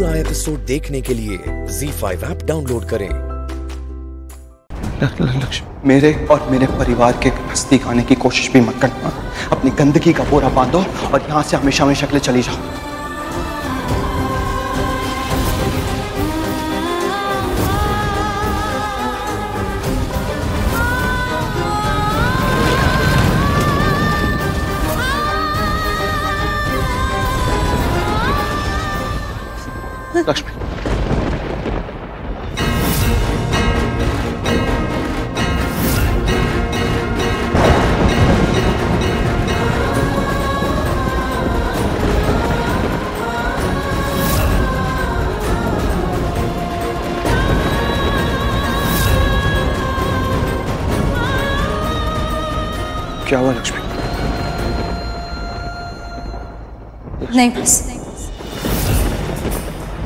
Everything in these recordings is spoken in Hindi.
पूरा एपिसोड देखने के लिए ZEE5 ऐप डाउनलोड करें। लक्ष्मी, मेरे और मेरे परिवार के नजदीक आने की कोशिश भी मत करना। अपनी गंदगी का बोरा बांधो और यहाँ से हमेशा हमेशा के लिए चली जाओ। लक्ष्मी, क्या हुआ लक्ष्मी? नहीं बस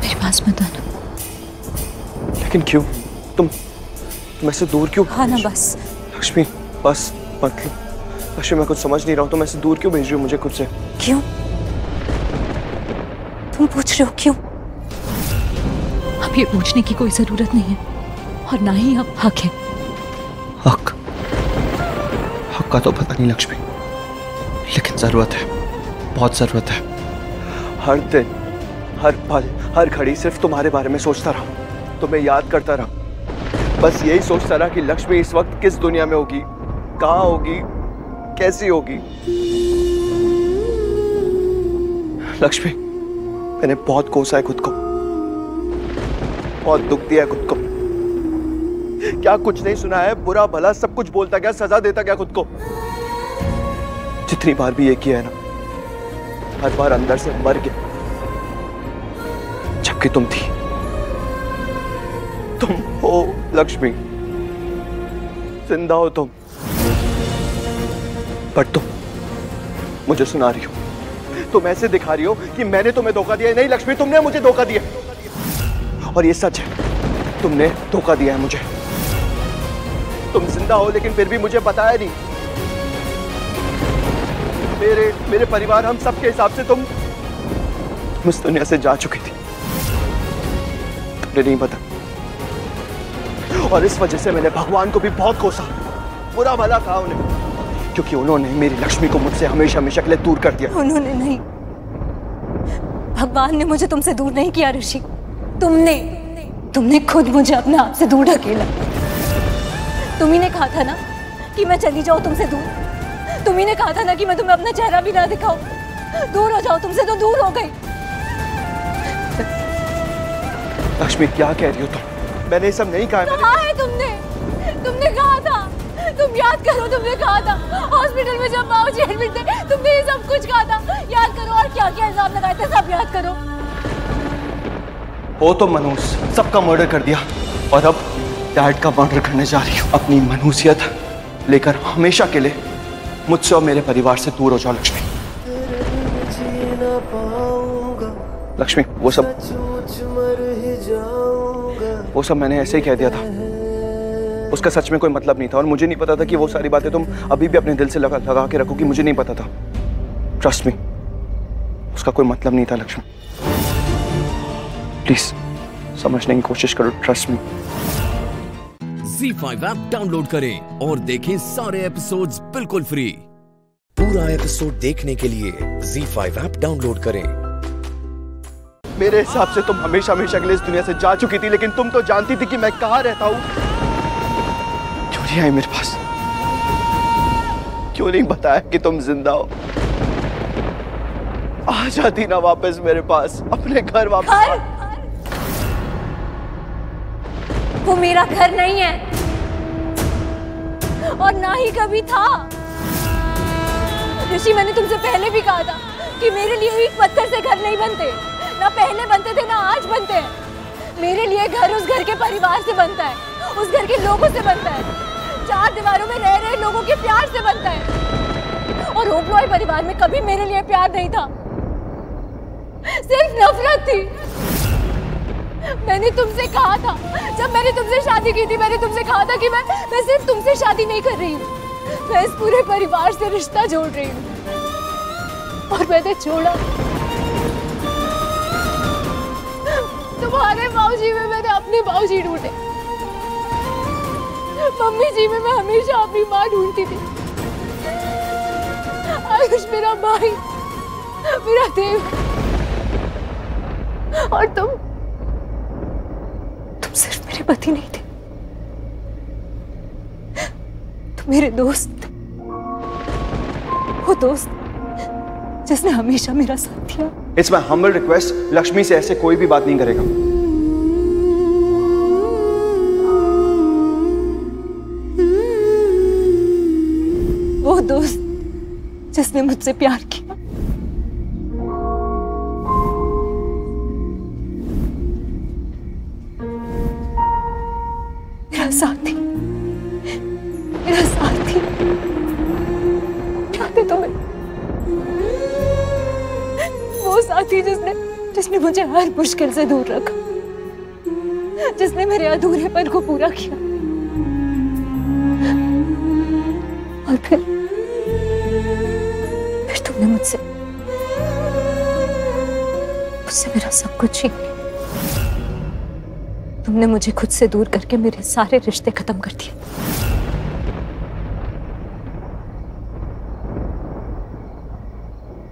मेरे पास मत आना। लेकिन क्यों? तुम ऐसे दूर क्यों? हाँ ना बस। लक्ष्मी बस मतलब लक्ष्मी, मैं कुछ समझ नहीं रहा हूँ। तुम ऐसे दूर क्यों भेज रही हो मुझे खुद से? क्यों? तुम पूछ रहे हो क्यों? अब ये पूछने की कोई जरूरत नहीं है और ना ही अब हक है। हक का तो पता नहीं लक्ष्मी, लेकिन जरूरत है, बहुत जरूरत है। हर दिन, हर पल, हर घड़ी सिर्फ तुम्हारे बारे में सोचता रहा, तुम्हें याद करता रहा। बस यही सोचता रहा कि लक्ष्मी इस वक्त किस दुनिया में होगी, कहाँ होगी, कैसी होगी। लक्ष्मी, मैंने बहुत कोसा है खुद को, बहुत दुख दिया है खुद को। क्या कुछ नहीं सुना है, बुरा भला सब कुछ बोलता गया, सजा देता गया खुद को। जितनी बार भी ये किया है ना, हर बार अंदर से मर गया। जबकि तुम थी, तुम हो लक्ष्मी, जिंदा हो तुम। पर तुम मुझे सुना रही हो, तुम ऐसे दिखा रही हो कि मैंने तुम्हें धोखा दिया है। नहीं लक्ष्मी, तुमने मुझे धोखा दिया और ये सच है, तुमने धोखा दिया है मुझे। तुम जिंदा हो लेकिन फिर भी मुझे बताया नहीं। मेरे परिवार, हम सब के हिसाब से तुम इस दुनिया से जा चुकी थी, तुमने नहीं पता। और इस वजह से मैंने भगवान को भी बहुत कोसा, बुरा भला कहा उन्हें, क्योंकि उन्होंने मेरी लक्ष्मी को मुझसे हमेशा हमेशा के लिए दूर कर दिया। उन्होंने नहीं, भगवान ने मुझे तुमसे दूर नहीं किया ऋषि। तुमने खुद मुझे अपने आप से दूर ढकेला। तुम्ही ने कहा था ना कि मैं चली जाऊं तुमसे दूर। तुम्ही ने कहा था ना कि मैं तुम्हें अपना चेहरा भी ना दिखाऊं, दूर हो जाओ तुमसे, तो दूर हो गई। लक्ष्मी क्या कह रही हो तुम? मैंने ये सब नहीं कहा। कहा है तुमने कहा था। तुम याद करो, तुमने कहा था हॉस्पिटल में जब बाबूजी एडमिट थे, तुमने ये सब कुछ कहा था। याद करो, और क्या क्या इल्जाम लगाए थे, सब याद करो। हो तो मनूस, सबका मर्डर कर दिया और अब डैड का मर्डर करने जा रही हूँ। अपनी मनुष्यत लेकर हमेशा के लिए मुझसे और मेरे परिवार से दूर हो जाओ लक्ष्मी। लक्ष्मी, वो सब मैंने ऐसे ही कह दिया था। उसका सच में कोई मतलब नहीं था और मुझे नहीं पता था कि वो सारी बातें तुम अभी भी अपने दिल से लगा के रखोगी। मुझे नहीं पता था। ट्रस्ट मी, उसका कोई मतलब नहीं था लक्ष्मी। प्लीज समझने की कोशिश करो, trust me. ZEE5 app download करें और देखें सारे एपिसोड्स बिल्कुल फ्री। पूरा एपिसोड देखने के लिए ZEE5 ऐप डाउनलोड करें। मेरे हिसाब से तुम हमेशा हमेशा के लिए इस दुनिया से जा चुकी थी, लेकिन तुम तो जानती थी कि मैं कहाँ रहता हूँ। क्यों नहीं आई मेरे पास? क्यों नहीं बताया कि तुम जिंदा हो? आ जाती ना वापस मेरे पास, अपने घर वापस। वो मेरा घर नहीं है और ना ही कभी था। ऋषि, मैंने तुमसे पहले भी कहा था कि मेरे लिए ईंट पत्थर से घर नहीं बनते। ना पहले बनते थे, ना आज बनते हैं। मेरे लिए घर उस घर के परिवार से बनता है, उस घर के लोगों से बनता है, चार दीवारों में रह रहे लोगों के प्यार से बनता है। और ओबरॉय परिवार में कभी मेरे लिए प्यार नहीं था, सिर्फ नफरत थी। मैंने तुमसे कहा था, जब मैंने तुमसे शादी की थी, मैंने तुमसे कहा था कि मैं सिर्फ तुमसे शादी नहीं कर रही हूँ, मैं इस पूरे परिवार से रिश्ता जोड़ रही हूँ। और मैंने छोड़ा। अपने बाबूजी ढूंढे। मम्मी जी में मैं हमेशा अपनी माँ ढूंढती थी। आयुष मेरा भाई, मेरा देव, और तुम सिर्फ मेरे पति नहीं थे, तुम मेरे दोस्त थे। वो दोस्त जिसने हमेशा मेरा साथ दिया। It's my humble request, Lakshmi से ऐसे कोई भी बात नहीं करेगा। वो दोस्त जिसने मुझसे प्यार किया, मेरा साथी, मेरा साथी, याद है तुम्हें? वो साथी जिसने मुझे हर मुश्किल से दूर रखा, जिसने मेरे अधूरेपन को पूरा किया, और फिर तुमने मुझसे मेरा सब कुछ छीन लिया। तुमने मुझे खुद से दूर करके मेरे सारे रिश्ते खत्म कर दिए।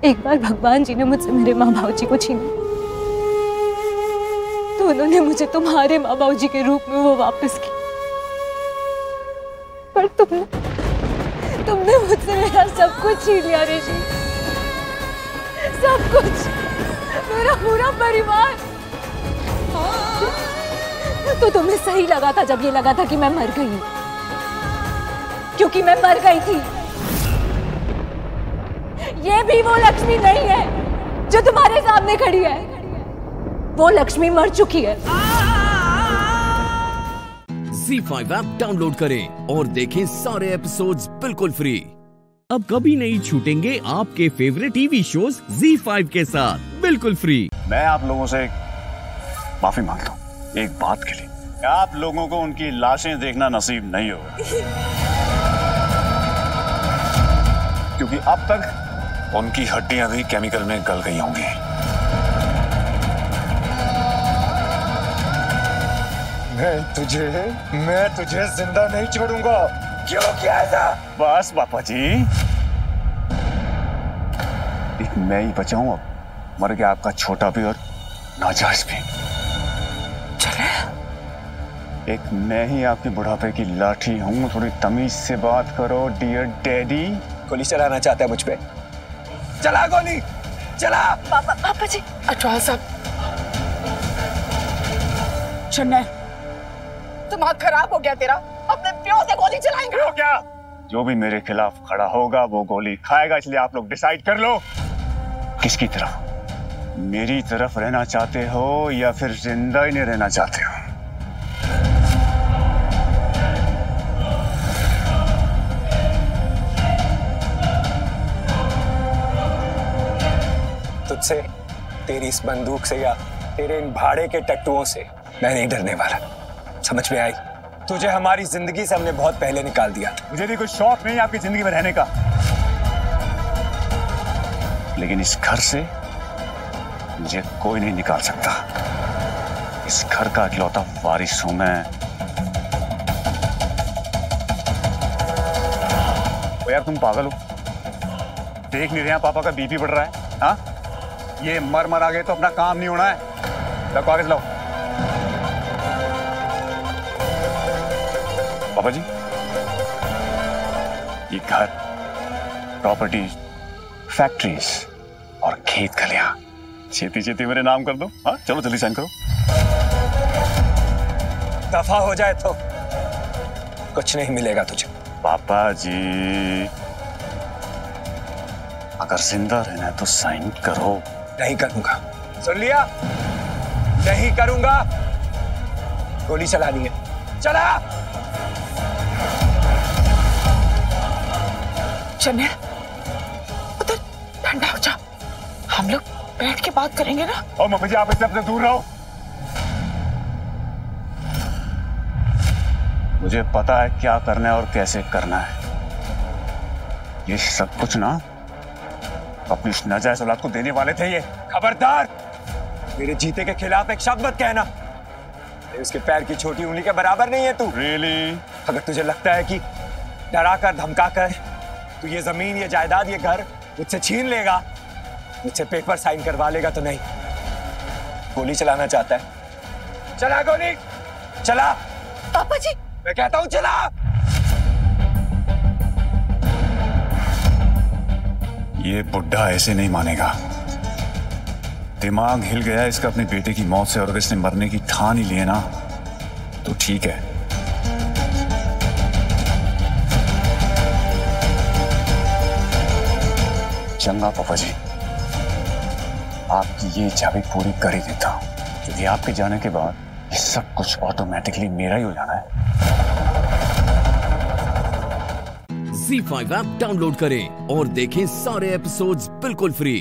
एक बार भगवान जी ने मुझसे मेरे माँ बाबू जी को छीना, तो उन्होंने मुझे तुम्हारे माँ बाबू जी के रूप में वो वापस किया। पर तुमने मुझसे मेरा सब कुछ छीन लिया ऋषि, सब कुछ, मेरा पूरा परिवार। तो तुम्हें सही लगा था जब ये लगा था कि मैं मर गई हूं, क्योंकि मैं मर गई थी। ये भी वो लक्ष्मी नहीं है जो तुम्हारे सामने खड़ी है, वो लक्ष्मी मर चुकी है। ZEE5 ऐप डाउनलोड करें और देखें सारे एपिसोड्स बिल्कुल फ्री। अब कभी नहीं छूटेंगे आपके फेवरेट टीवी शोज ZEE5 के साथ बिल्कुल फ्री। मैं आप लोगों से माफी मांगता हूँ एक बात के लिए। आप लोगों को उनकी लाशें देखना नसीब नहीं होगा, क्योंकि अब तक उनकी हड्डियां भी केमिकल में गल गई होंगी। मैं तुझे जिंदा नहीं छोड़ूंगा। क्यों किया ऐसा? बस पापा जी, एक मैं ही बचाऊं, अब मर गया आपका छोटा भी और नाजायज भी। चले, एक मैं ही आपके बुढ़ापे की लाठी हूं। थोड़ी तमीज से बात करो डियर डैडी। गोली चलाना चाहता है मुझ पे? चला गोली, चला। पापा जी। अटवाल साहब, चन्नई, दिमाग खराब हो गया तेरा? अपने प्यो से गोली चलाएंगे? क्यों क्या? जो भी मेरे खिलाफ खड़ा होगा वो गोली खाएगा, इसलिए आप लोग डिसाइड कर लो किसकी तरफ, मेरी तरफ रहना चाहते हो या फिर जिंदा ही नहीं रहना चाहते हो। तुझसे, तेरी इस बंदूक से या तेरे इन भाड़े के टट्टुओं से मैं नहीं डरने वाला। समझ में आई? तुझे हमारी जिंदगी से हमने बहुत पहले निकाल दिया। मुझे भी कोई शौक नहीं आपकी जिंदगी में रहने का, लेकिन इस घर से मुझे कोई नहीं निकाल सकता। इस घर का इकलौता वारिस हूं मैं। ओ यार, तुम पागल हो? देख नहीं रहे पापा का बीपी बढ़ रहा है? हाँ, ये मर आ गए तो अपना काम नहीं होना है। लो कागज लाओ। पापा जी, ये घर, प्रॉपर्टी, फैक्ट्रीज और खेत खलियां छेती छेती मेरे नाम कर दो। हाँ चलो जल्दी साइन करो। दफा हो जाए तो कुछ नहीं मिलेगा तुझे। पापा जी, अगर जिंदा रहना है तो साइन करो। नहीं करूंगा, सुन लिया? नहीं करूंगा। गोली चलानी है, चला। चन्नई, उधर ठंडा हो जा, हम लोग बैठ के बात करेंगे ना। और मम्मी जी, आप इससे अपने दूर रहो। मुझे पता है क्या करना है और कैसे करना है। ये सब कुछ ना अपनी इस नाजायज औलाद को देने वाले थे ये। खबरदार, मेरे जीते के खिलाफ एक शब्द मत कहना। उसके पैर की छोटी उंगली के बराबर नहीं है तू। Really? अगर तुझे लगता है कि डरा कर धमका कर तू ये जमीन, ये जायदाद, ये घर मुझसे छीन लेगा, मुझसे पेपर साइन करवा लेगा तो नहीं। गोली चलाना चाहता है, चला गोली, चला। पापा जी, मैं कहता हूं चला। ये बुड्ढा ऐसे नहीं मानेगा। दिमाग हिल गया इसका अपने बेटे की मौत से, और अगर इसने मरने की ठान ही लिए ना तो ठीक है। चंगा पापा जी, आपकी ये इच्छा भी पूरी कर ही देता हूं, क्योंकि आपके जाने के बाद ये सब कुछ ऑटोमेटिकली मेरा ही हो जाना है। ZEE5 ऐप डाउनलोड करें और देखें सारे एपिसोड्स बिल्कुल फ्री।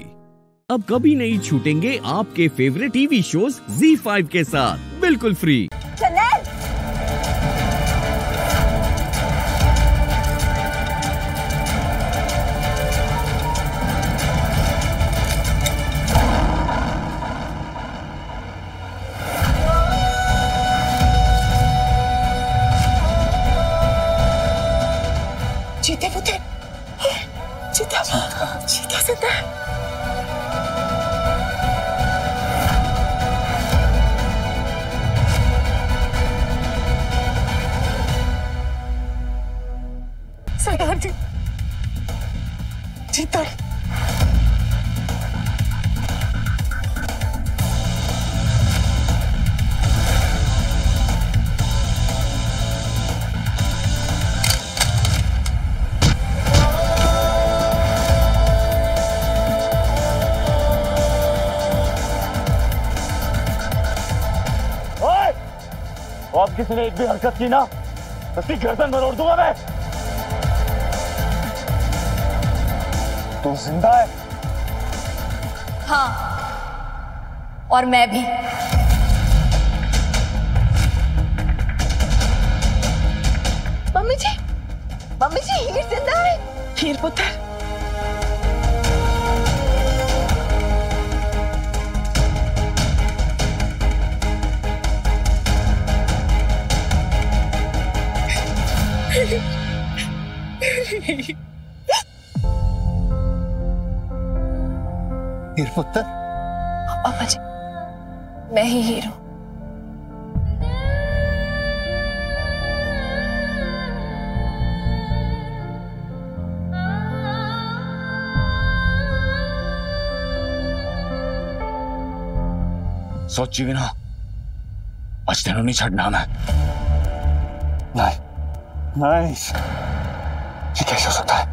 अब कभी नहीं छूटेंगे आपके फेवरेट टीवी शोज ZEE5 के साथ बिल्कुल फ्री। चले। चीते पुते, चीता जिंदा है। सरदार जी, चीता। अब किसी ने एक भी हरकत की ना तो उसकी गर्दन मरोड़ दूंगा मैं। तू जिंदा है? हाँ, और मैं भी। मम्मी जी हीर जिंदा है। हीर पुत्र, हीर पुत्र। पापा जी, मैं ही हीर हूं। सोची भी ना, आज तेनों नहीं छड़ना मैं। नहीं, ये कैसे हो सकता है?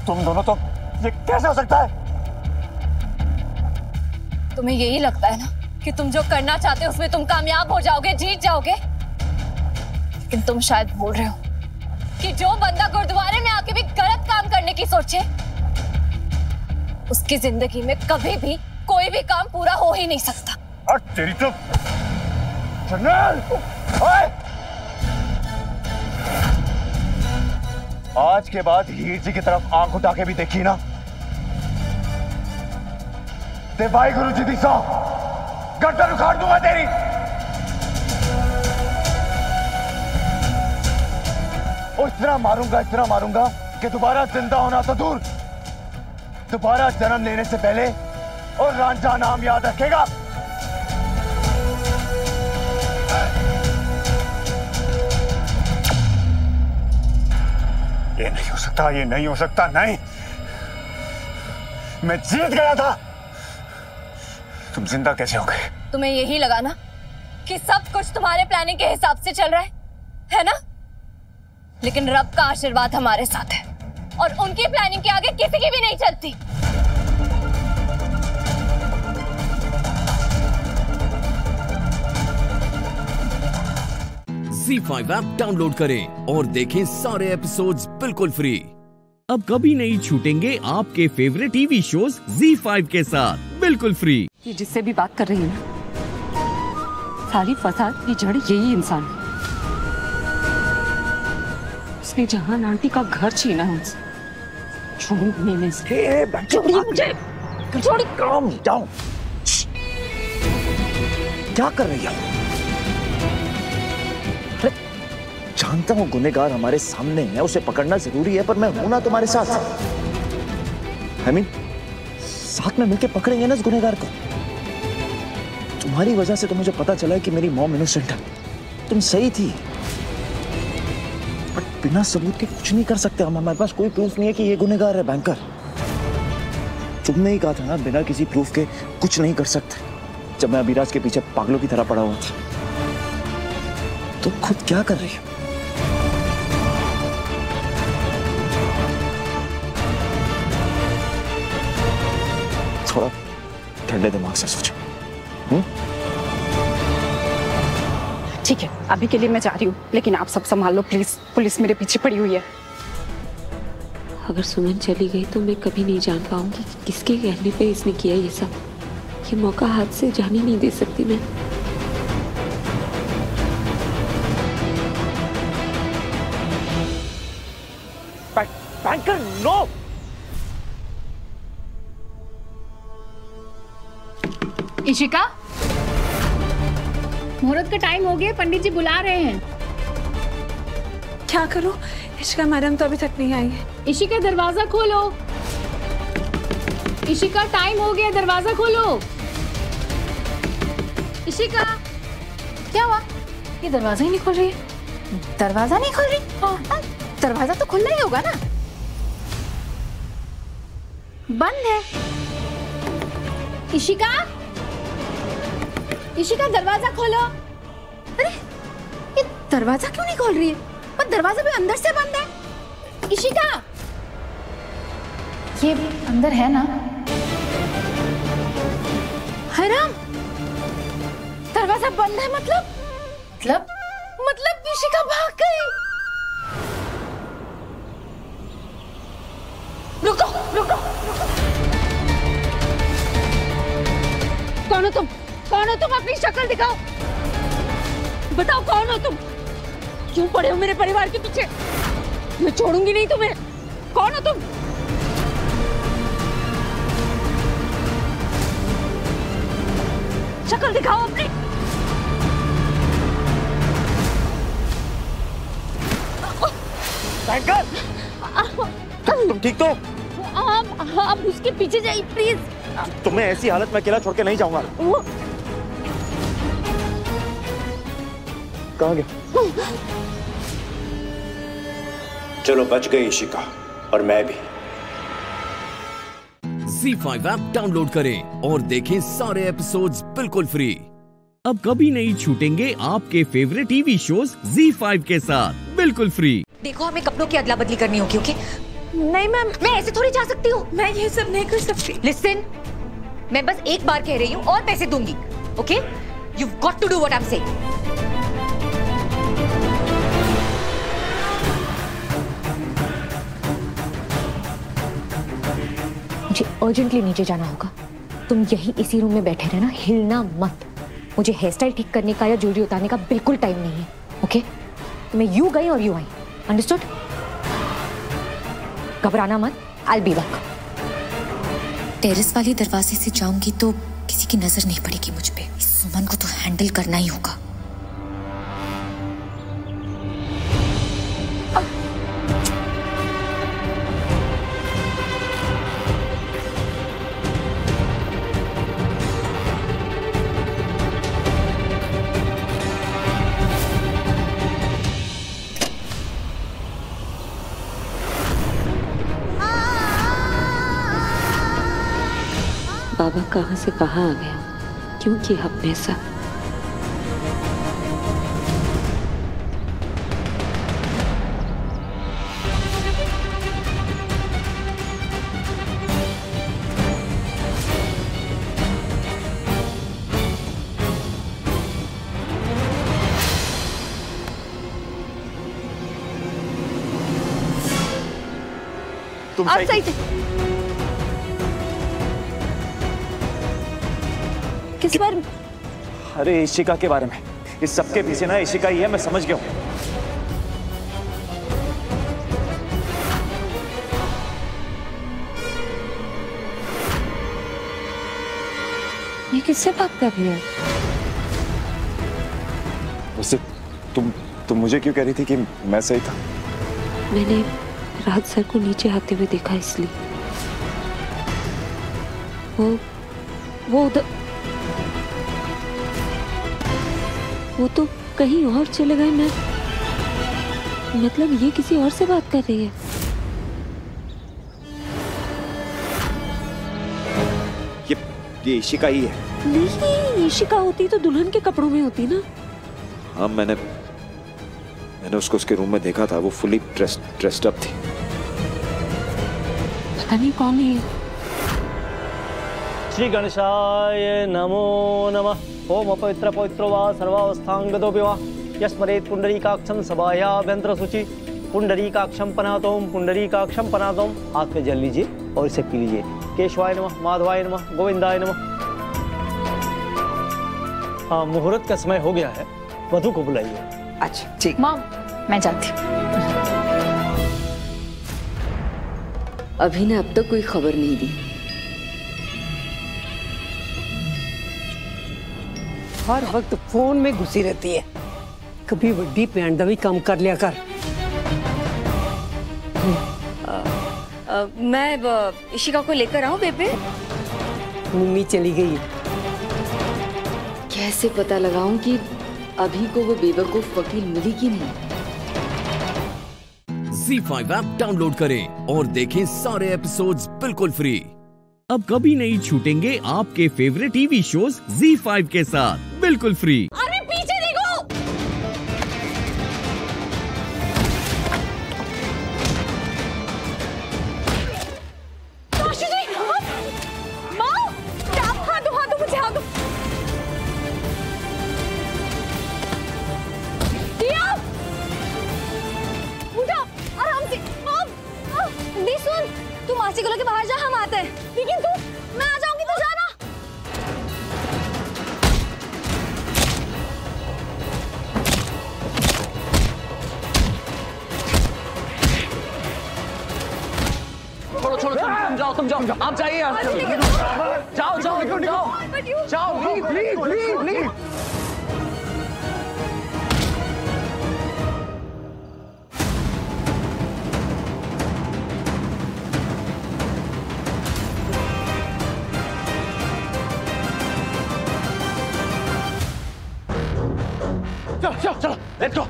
तुम दोनों तो, ये कैसे हो सकता है? तुम्हें यही लगता है ना कि तुम जो करना चाहते हो उसमें तुम कामयाब हो जाओगे, जीत जाओगे, लेकिन तुम शायद भूल रहे हो कि जो बंदा गुरुद्वारे में आके भी गलत काम करने की सोचे, उसकी जिंदगी में कभी भी कोई भी काम पूरा हो ही नहीं सकता। और तेरी तो जनरल, आज के बाद हीर जी की तरफ आंख उठा के भी देखी ना, ते भाई गुरु जी दी सौ गर्दन उखाड़ दूंगा तेरी। और इतना मारूंगा कि दोबारा जिंदा होना तो दूर, दोबारा जन्म लेने से पहले और रांझा नाम याद रखेगा। ये नहीं हो सकता, नहीं। मैं जीत गया था, तुम जिंदा कैसे हो गए? तुम्हें यही लगा ना कि सब कुछ तुम्हारे प्लानिंग के हिसाब से चल रहा है ना? लेकिन रब का आशीर्वाद हमारे साथ है और उनकी प्लानिंग के आगे किसी की भी नहीं चलती। ZEE5 ऐप डाउनलोड करें और देखें सारे एपिसोड्स बिल्कुल फ्री। अब कभी नहीं छूटेंगे आपके फेवरेट टीवी शोज ZEE5 के साथ बिल्कुल फ्री। ये जिससे भी बात कर रही है ना, सारी फसाद की जड़ यही इंसान है। उसने जहान आंटी का घर छीना है मुझसे, छोड़िए मुझे, छोड़िए। Calm down. क्या कर रही है? जानता हूँ गुनहगार हमारे सामने है, उसे पकड़ना जरूरी है, पर मैं हूं ना तुम्हारे साथ। साथ में मिलके पकड़ेंगे ना इस गुनहगार को। तुम्हारी वजह से तो मुझे पता चला कि मेरी मॉम इनोसेंट है। तुम सही थी, बट बिना सबूत के कुछ नहीं कर सकते हम। हमारे पास कोई प्रूफ नहीं है कि ये गुनहगार है बैंकर। तुमने ही कहा था ना, बिना किसी प्रूफ के कुछ नहीं कर सकते, जब मैं अभिराज के पीछे पागलों की तरह पड़ा हुआ था। तुम खुद क्या कर रही हो? थोड़ा ठंडे दिमाग से सोचो। ठीक है, अभी के लिए मैं जा रही हूँ, लेकिन आप सब संभाल लो प्लीज। पुलिस मेरे पीछे पड़ी हुई है। अगर सुमन चली गई तो मैं कभी नहीं जान पाऊंगी कि किसके कहने पे इसने किया ये सब। ये मौका हाथ से जाने नहीं दे सकती मैं। Banker no! इशिका, मुहूर्त का टाइम हो गया, पंडित जी बुला रहे हैं। क्या करूं? इशिका मैडम तो अभी तक नहीं आई है। इशिका दरवाजा खोलो। इशिका टाइम हो गया, दरवाजा खोलो। इशिका, क्या हुआ? ये दरवाजा ही नहीं खोल रही है। दरवाजा नहीं खोल रही? हाँ, दरवाजा तो खुला ही होगा ना। बंद है। इशिका, इशिका दरवाजा खोलो। अरे ये दरवाजा क्यों नहीं खोल रही है? पर दरवाजा भी अंदर से बंद है। इशिका, ये अंदर है ना? हराम, दरवाजा बंद है मतलब इशिका भाग गई। रुको रुको, कौन हो तुम? कौन हो तुम? अपनी शक्ल दिखाओ, बताओ कौन हो तुम? क्यों पड़े हो मेरे परिवार के पीछे? मैं छोड़ूंगी नहीं तुम्हें। कौन हो तुम? शक्ल दिखाओ अपनी। बैंकर, तुम ठीक तो? आप उसके पीछे जाइए प्लीज। तुम्हें ऐसी हालत में अकेला छोड़ के नहीं जाऊंगा। कहाँ गया? चलो बच गई इशिका, और मैं भी। ZEE5 ऐप डाउनलोड करें और देखें सारे एपिसोड्स बिल्कुल फ्री। अब कभी नहीं छूटेंगे आपके फेवरेट टीवी शोज ZEE5 के साथ बिल्कुल फ्री। देखो, हमें कपड़ों की अदला बदली करनी होगी, ओके? नहीं मैम, मैं ऐसे थोड़ी जा सकती हूँ। मैं ये सब नहीं कर सकती। लिसन, मैं बस एक बार कह रही हूँ और पैसे दूंगी, okay? You've got to do what I'm saying. मुझे अर्जेंटली नीचे जाना होगा। तुम यही इसी रूम में बैठे रहना, हिलना मत। मुझे हेयर स्टाइल ठीक करने का या ज्वेलरी उतारने का बिल्कुल टाइम नहीं है, ओके? मैं यूं गई और यूं आई, अंडरस्टूड? घबराना मत, I'll be back. टेरेस वाले दरवाजे से जाऊंगी तो किसी की नजर नहीं पड़ेगी मुझ पे। इस सुमन को तो हैंडल करना ही होगा। बाबा कहाँ से कहाँ आ गया? क्यों किया आपने ऐसा? तुम सही थे। किस बारे में? अरे इशिका के बारे में। इस सबके पीछे ना इशिका ही है, मैं समझ गया हूँ। ये किससे बात कर रही है? वैसे तुम तो मुझे क्यों कह रही थी कि मैं सही था? मैंने राज सर को नीचे आते हुए देखा इसलिए। वो उधर, वो तो कहीं और चले गए। मैं मतलब ये किसी और से बात कर रही है। ये इशिका ही है। नहीं, इशिका होती तो दुल्हन के कपड़ों में होती ना। हाँ, मैंने उसको उसके रूम में देखा था। वो फुली ड्रेस्ड अप थी। पता नहीं कौन है। श्री गणेशाय नमो नमः। ओम अपवित्र पवित्रो वा सर्वावस्थांगतो वा यस्मरेत् पुंडरीकाक्षं सभायाभ्यंतर शुचि पुंडरीकाक्षं पनातोम पुंडरीकाक्षं पनातोम। हाथ में जल लीजिए और इसे पी लीजिए। केशवाय नमः, माधवाय नमः, गोविंदाय नमः। हाँ, मुहूर्त का समय हो गया है, वधू को बुलाइए। अच्छा ठीक। मॉम, मैं जाती हूँ। अभी ने अब तक कोई खबर नहीं दी। हर वक्त फोन में घुसी रहती है। कभी बड़ी पैंडा भी कम कर लिया कर। मैं इशिका को लेकर आऊं बेबे? मम्मी चली गई। कैसे पता लगाऊं कि अभी को वो बेवकूफ वकील मिली कि नहीं। ZEE5 ऐप डाउनलोड करें और देखें सारे एपिसोड्स बिल्कुल फ्री। अब कभी नहीं छूटेंगे आपके फेवरेट टीवी शोज ZEE5 के साथ बिल्कुल फ्री। अरे पीछे देखो। साशु जी, माँ, हाथ दो मुझे, हाथ दो। दिया, उठो आराम से। दी सुन, तू मासी को लेके बाहर जा, हम आते हैं। लेकिन तू, मैं आ जाऊंगी, तू जाना। छोड़ो, तुम जाओ, आप जाइए। जाओ, प्लीज। चलो, लेट्स गो।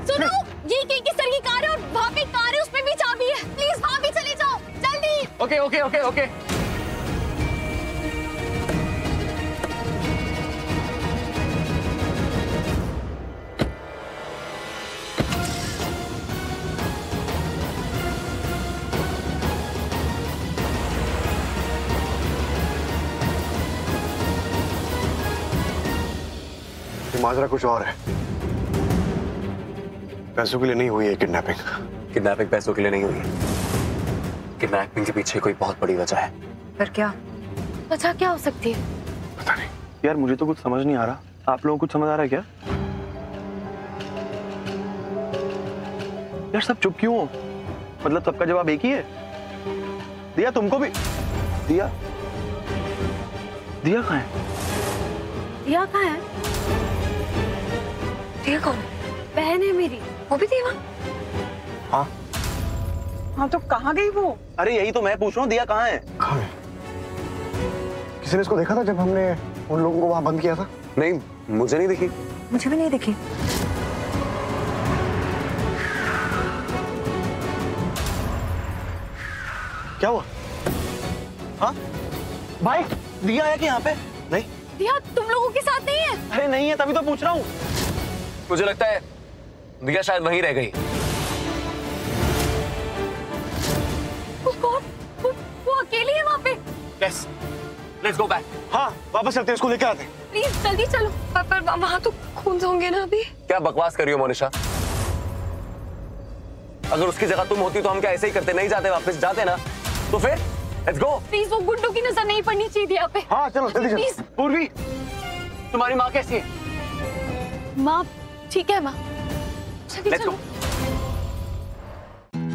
सुनो, ये किस तरह की कार है और वहाँ पे कार है, उस पे भी चाबी है। प्लीज वहाँ भी चले जाओ, जल्दी। ओके। माजरा कुछ और है। पैसों के लिए नहीं हुई है किडनैपिंग। किडनैपिंग पैसों के लिए नहीं हुई। किडनैपिंग के पीछे कोई बहुत बड़ी वजह है। पर क्या वजह क्या हो सकती है? पता नहीं यार, मुझे तो कुछ समझ नहीं आ रहा। आप लोगों को कुछ समझ आ रहा है क्या? यार सब चुप क्यों हो? मतलब सबका जवाब एक ही है? दिया, तुमको भी? दिया कहाँ है? दिया कहाँ है? दिया कौन? बहन है मेरी, वो भी थी वहाँ। हाँ तो कहाँ गई वो? अरे यही तो मैं पूछ रहा हूँ, दिया कहाँ है? कहाँ है? किसी ने इसको देखा था जब हमने उन लोगों को वहाँ बंद किया था? नहीं, मुझे नहीं दिखी। मुझे भी नहीं दिखी। क्या हुआ? हाँ भाई, दिया है कि यहाँ पे? नहीं। दिया तुम लोगों के साथ नहीं है? अरे नहीं है, तभी तो पूछ रहा हूँ। मुझे लगता है दिया शायद वहीं रह गई। वो अकेली है वहाँ पे? Yes, let's go back. हाँ, वापस चलते हैं, उसको लेकर आते हैं। प्लीज जल्दी चलो। पर वहाँ तो खून होंगे ना अभी। क्या बकवास कर रही हो मोनिशा? अगर उसकी जगह तुम होती तो हम क्या ऐसे ही करते? नहीं जाते वापस? जाते ना। तो फिर लेट्स गो। प्लीज वो गुड्डू की नजर नहीं पड़नी चाहिए दिया पे। हाँ चलो जल्दी प्लीज। पूर्वी, तुम्हारी माँ कैसी है? माँ ठीक है माँ। Let's go.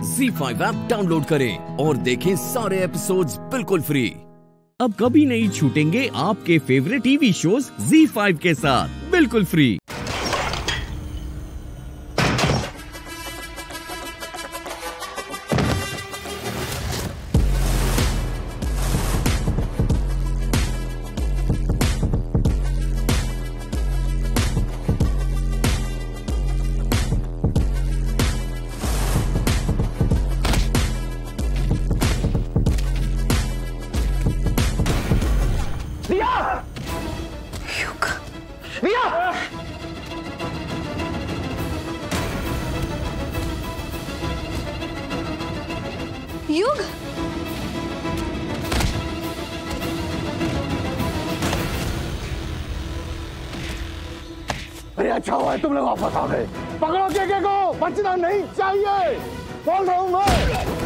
ZEE5 app download करें और देखें सारे एपिसोड्स बिल्कुल फ्री। अब कभी नहीं छूटेंगे आपके फेवरेट टीवी शोज ZEE5 के साथ बिल्कुल फ्री। युग, अरे अच्छा हुआ है तुम लोग वापस आ गए। पकड़ो के को, बचना नहीं चाहिए, बोल रहा हूं मैं।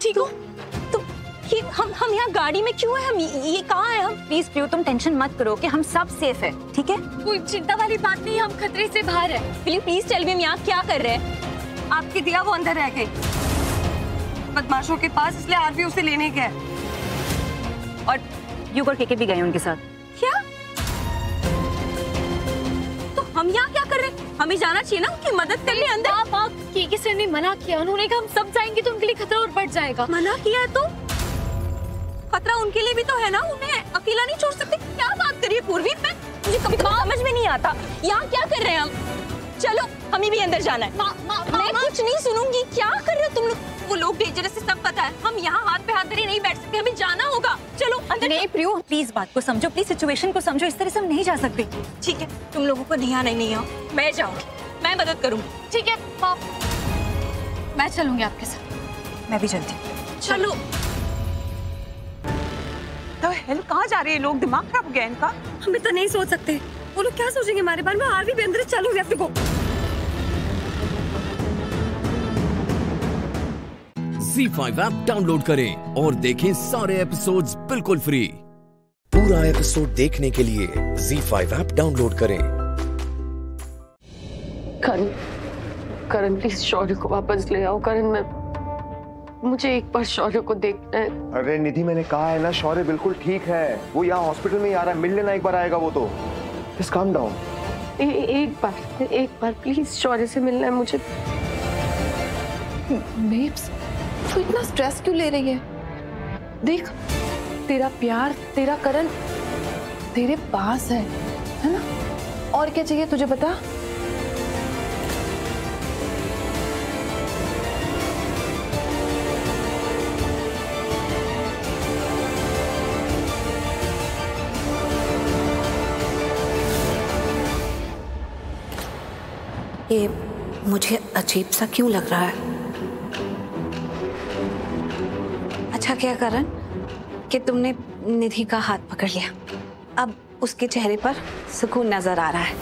ठीक हो तुम? ये हम यहाँ गाड़ी में क्यों है? हम ये कहाँ है? हम प्लीज प्रियो तुम टेंशन मत करो कि हम सब सेफ है, ठीक है? कोई चिंता वाली बात नहीं, हम खतरे से बाहर है। प्लीज टेल मी हम यहाँ क्या कर रहे हैं? आपकी दिया वो अंदर रह गई बदमाशों के पास, इसलिए आरवी उसे लेने गए और युग और केके भी गए उनके साथ। क्या? तो हम यहाँ क्या कर रहे हैं? हमें जाना चाहिए ना उनकी मदद करने अंदर। आप केके सर ने मना किया, उन्होंने कहा हम सब जाएंगे तो उनके लिए खतरा और बढ़ जाएगा। मना किया है तो खतरा उनके लिए भी तो है ना, उन्हें अकेला नहीं छोड़ सकते। क्या बात करिए पूर्वी, मुझे कभी समझ में नहीं आता यहाँ क्या कर रहे हैं हम। चलो हमें भी अंदर जाना है। मैं कुछ नहीं सुनूंगी। क्या कर रहे हो तुम लोग? वो लोग डेंजरस है, सब पता है। हम यहाँ हाथ पे हाथ धरे नहीं बैठ सकते, हमें जाना होगा। चलो अंदर। नहीं प्रियो प्लीज बात को समझो, प्लीज सिचुएशन को समझो, इस तरह से हम नहीं जा सकते। ठीक है तुम लोगों को नहीं आना ही नहीं आओ, मैं जाऊंगी, मैं मदद करूंगी। ठीक है मैं चलूंगी आपके साथ। मैं भी चलती हूँ। चलो। तो हेल कहाँ जा रहे हैं लोग? दिमाग खराब हो गया इनका। हम इतना नहीं सोच सकते, वो लोग क्या सोचेंगे हमारे बारे में। आरवी भी अंदर चलूंगी अपने को। ZEE5 ऐप डाउनलोड करें और देखें सारे एपिसोड्स बिल्कुल फ्री। पूरा एपिसोड देखने के लिए ZEE5 ऐप डाउनलोड करें। करण प्लीज शौर्य को वापस ले आओ। करण मुझे एक बार शौर्य को देखना है। अरे निधि मैंने कहा है ना, शौर्य बिल्कुल ठीक है, वो यहाँ हॉस्पिटल में ही आ रहा है, मिल लेना एक बार आएगा वो तो। Just calm down. एक बार प्लीज शौर्य से मिलना है मुझे। बेब्स तू इतना स्ट्रेस क्यों ले रही है? देख तेरा प्यार, तेरा करण तेरे पास है ना? और क्या चाहिए तुझे बता? ये मुझे अजीब सा क्यों लग रहा है? अच्छा क्या करण कि तुमने निधि का हाथ पकड़ लिया, अब उसके चेहरे पर सुकून नजर आ रहा है।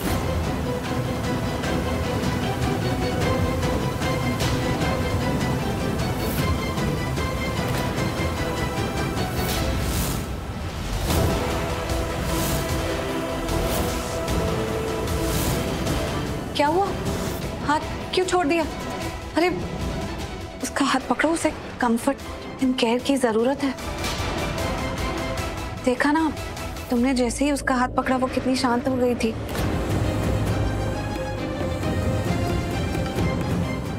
क्या हुआ? हाथ क्यों छोड़ दिया? अरे उसका हाथ पकड़ो, उसे कंफर्ट एंड केयर की जरूरत है। देखा ना तुमने, जैसे ही उसका हाथ पकड़ा वो कितनी शांत हो गई थी।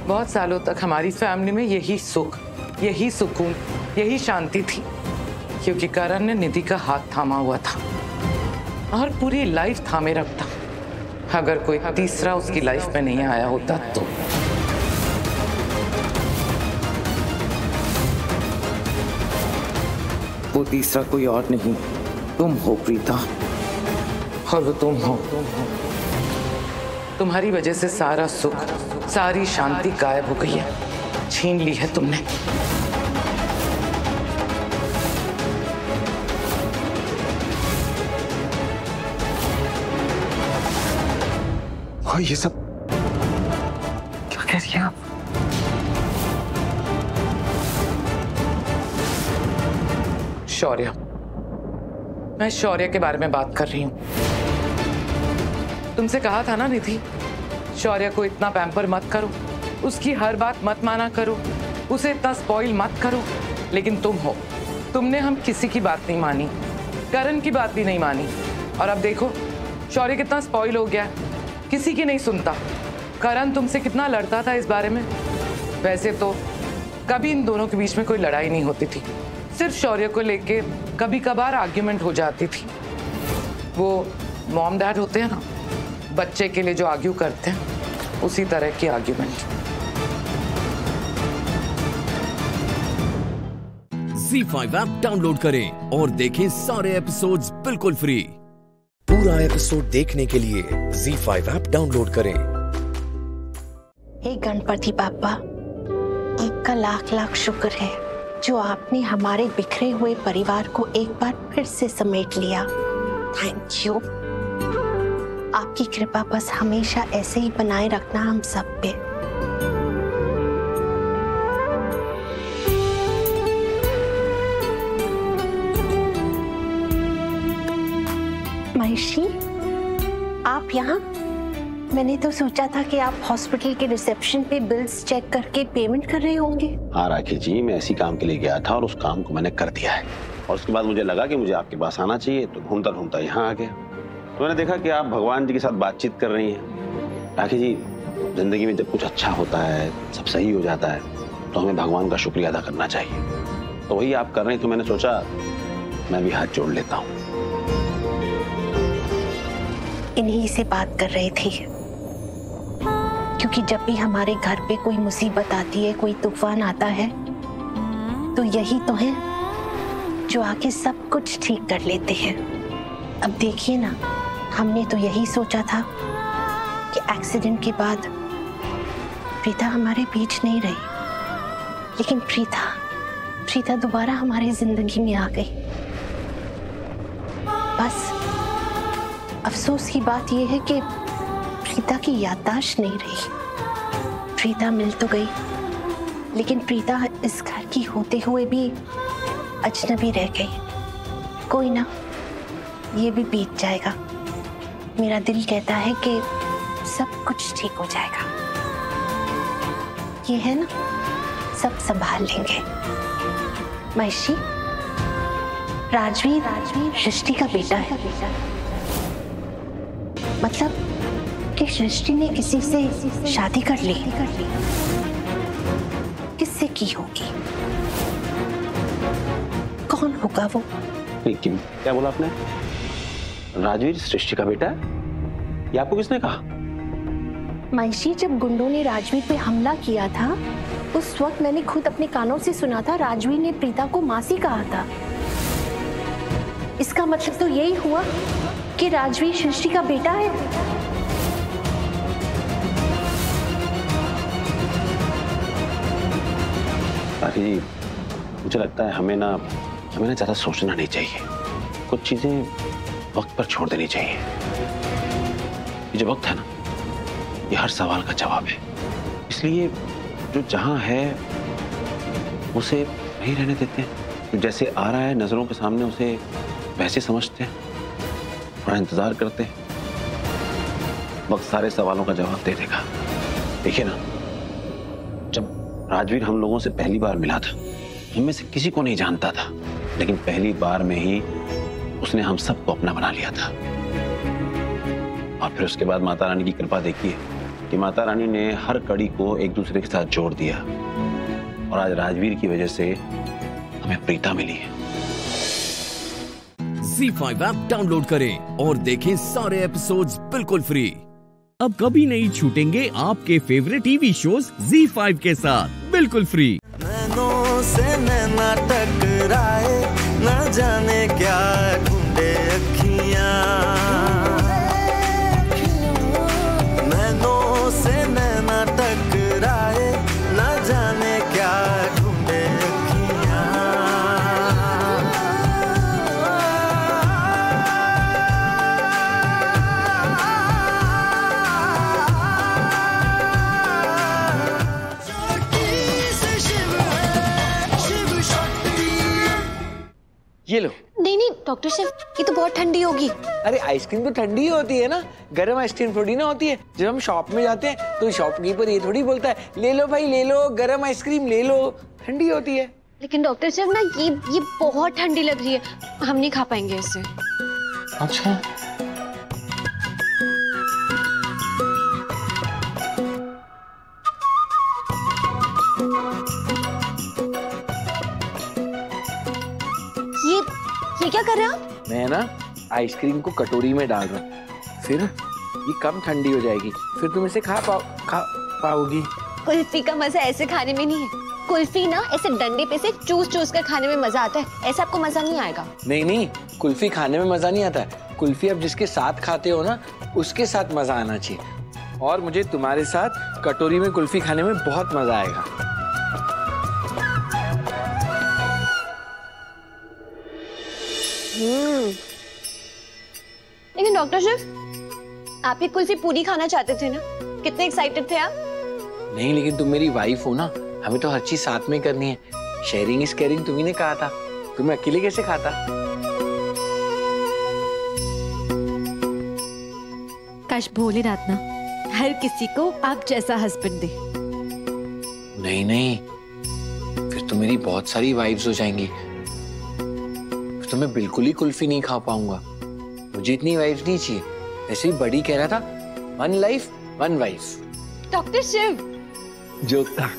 बहुत सालों तक हमारी फैमिली में यही सुख, यही सुकून, यही शांति थी, क्योंकि करण ने निधि का हाथ थामा हुआ था और पूरी लाइफ थामे रखता। अगर कोई तीसरा उसकी लाइफ में नहीं आया होता तो। वो तीसरा कोई और नहीं, तुम हो प्रीता, और वो तुम हो। तुम्हारी वजह से सारा सुख, सारी शांति गायब हो गई है, छीन ली है तुमने। और ये सब क्या कह रही हैं आप? शौर्य, मैं शौर्य के बारे में बात कर रही हूँ। तुमसे कहा था ना निधि, शौर्य को इतना पैम्पर मत करो, उसकी हर बात मत माना करो, उसे इतना स्पॉइल मत करो। लेकिन तुम हो, तुमने हम किसी की बात नहीं मानी, करण की बात भी नहीं मानी, और अब देखो शौर्य कितना स्पॉइल हो गया, किसी की नहीं सुनता। करण तुमसे कितना लड़ता था इस बारे में। वैसे तो कभी इन दोनों के बीच में कोई लड़ाई नहीं होती थी, सिर्फ शौर्य को लेके कभी कभार आर्ग्यूमेंट हो जाती थी। वो मॉम डैड होते हैं ना, बच्चे के लिए जो आर्ग्यू करते हैं, उसी तरह की आर्ग्यूमेंट। ZEE5 ऐप डाउनलोड करें और देखें सारे एपिसोड्स बिल्कुल फ्री। पूरा एपिसोड देखने के लिए ZEE5 ऐप डाउनलोड करें। हे गणपति बाप्पा, आपका लाख लाख शुक्र है जो आपने हमारे बिखरे हुए परिवार को एक बार फिर से समेट लिया। Thank you. आपकी कृपा बस हमेशा ऐसे ही बनाए रखना हम सब पे। महिषी, आप यहाँ? मैंने तो सोचा था कि आप हॉस्पिटल के रिसेप्शन पे बिल्स चेक करके पेमेंट कर रहे होंगे। हाँ राखी जी, मैं ऐसी काम के लिए गया था और उस काम को मैंने कर दिया है, और उसके बाद मुझे लगा कि मुझे आपके पास आना चाहिए, तो घूमता घूमता यहाँ आ गया। तो मैंने देखा कि आप भगवान जी के साथ बातचीत कर रही हैं। राखी जी, जिंदगी में जब कुछ अच्छा होता है, सब सही हो जाता है, तो हमें भगवान का शुक्रिया अदा करना चाहिए। तो वही आप कर रहे हैं, तो मैंने सोचा मैं भी हाथ जोड़ लेता हूँ। इन्हीं से बात कर रही थी, क्योंकि जब भी हमारे घर पे कोई मुसीबत आती है, कोई तूफान आता है, तो यही तो है जो आके सब कुछ ठीक कर लेते हैं। अब देखिए ना, हमने तो यही सोचा था कि एक्सीडेंट के बाद प्रीता हमारे बीच नहीं रही, लेकिन प्रीता दोबारा हमारी जिंदगी में आ गई। बस अफसोस की बात यह है कि प्रीता की याददाश्त नहीं रही। प्रीता मिल तो गई, लेकिन प्रीता इस घर की होते हुए भी अजनबी रह गई। कोई ना, ये भी बीत जाएगा। मेरा दिल कहता है कि सब कुछ ठीक हो जाएगा। ये है ना, सब संभाल लेंगे। महिषी, राजवीर सृष्टि का बेटा है। मतलब कि सृष्टि ने किसी से शादी कर ली। किससे की होगी? कौन होगा वो? लेकिन क्या बोला आपने? राजवीर सृष्टि का बेटा है? ये आपको किसने कहा? महिषी, जब गुंडों ने राजवीर पे हमला किया था, उस वक्त मैंने खुद अपने कानों से सुना था राजवीर ने प्रीता को मासी कहा था। इसका मतलब तो यही हुआ कि राजवीर सृष्टि का बेटा है। राखी जी, मुझे लगता है हमें ना ज्यादा सोचना नहीं चाहिए। कुछ चीजें वक्त पर छोड़ देनी चाहिए। ये जो वक्त है ना, ये हर सवाल का जवाब है। इसलिए जो जहां है उसे वहीं रहने देते हैं। जो जैसे आ रहा है नजरों के सामने, उसे वैसे समझते हैं, थोड़ा इंतजार करते हैं। वक्त सारे सवालों का जवाब दे देगा। देखिए ना, जब राजवीर हम लोगों से पहली बार मिला था, हम में से किसी को नहीं जानता था, लेकिन पहली बार में ही उसने हम सबको अपना बना लिया था। और फिर उसके बाद माता रानी की कृपा देखिए, कि माता रानी ने हर कड़ी को एक दूसरे के साथ जोड़ दिया और आज राजवीर की वजह से हमें प्रीता मिली है। ZEE5 ऐप डाउनलोड करें और देखें सारे एपिसोड्स बिल्कुल फ्री। अब कभी नहीं छूटेंगे आपके फेवरेट टीवी शोज ZEE5 के साथ बिल्कुल फ्री। नैनों से नैना टकराए, न जाने क्या ढूंढे अखियां। नैनों से नैना टकराए, न जाने क्या ढूंढे अखियां। ये लो। नहीं नहीं डॉक्टर साहब, ये तो बहुत ठंडी होगी। अरे आइसक्रीम तो ठंडी ही होती है ना, गर्म आइसक्रीम थोड़ी ना होती है। जब हम शॉप में जाते हैं तो शॉपकीपर ये थोड़ी बोलता है ले लो भाई ले लो, गर्म आइसक्रीम ले लो, ठंडी होती है। लेकिन डॉक्टर साहब ना ये बहुत ठंडी लग रही है, हम नहीं खा पाएंगे इसे। अच्छा ये क्या कर रहे हैं आप? मैं ना आइसक्रीम को कटोरी में डाल रहा हूँ, फिर ये कम ठंडी हो जाएगी, फिर तुम इसे खा पाओगी। कुल्फी का मजा ऐसे खाने में नहीं है। कुल्फी ना ऐसे डंडे पे से चूस कर खाने में मजा आता है, ऐसे आपको मजा नहीं आएगा। नहीं कुल्फी खाने में मजा नहीं आता है। कुल्फी अब जिसके साथ खाते हो ना उसके साथ मजा आना चाहिए, और मुझे तुम्हारे साथ कटोरी में कुल्फी खाने में बहुत मजा आएगा। लेकिन डॉक्टर साहब, आप ये कुल्फी पूरी खाना चाहते थे ना, कितने एक्साइटेड थे आप? नहीं लेकिन तुम मेरी वाइफ हो ना, हमें तो हर चीज साथ में करनी है। शेयरिंग इज केयरिंग तुम्ही ने कहा था, तुम्हें अकेले कैसे खाता? काश भोलेनाथ ना हर किसी को आप जैसा हस्बैंड दे। नहीं फिर तो मेरी बहुत सारी वाइफ्स हो जाएंगी, फिर तो मैं बिल्कुल ही कुल्फी नहीं खा पाऊंगा। मुझे इतनी वाइफ्स नहीं चाहिए। ऐसे ही बड़ी कह रहा था, 1 life 1 wife. Doctor Shiv joke था।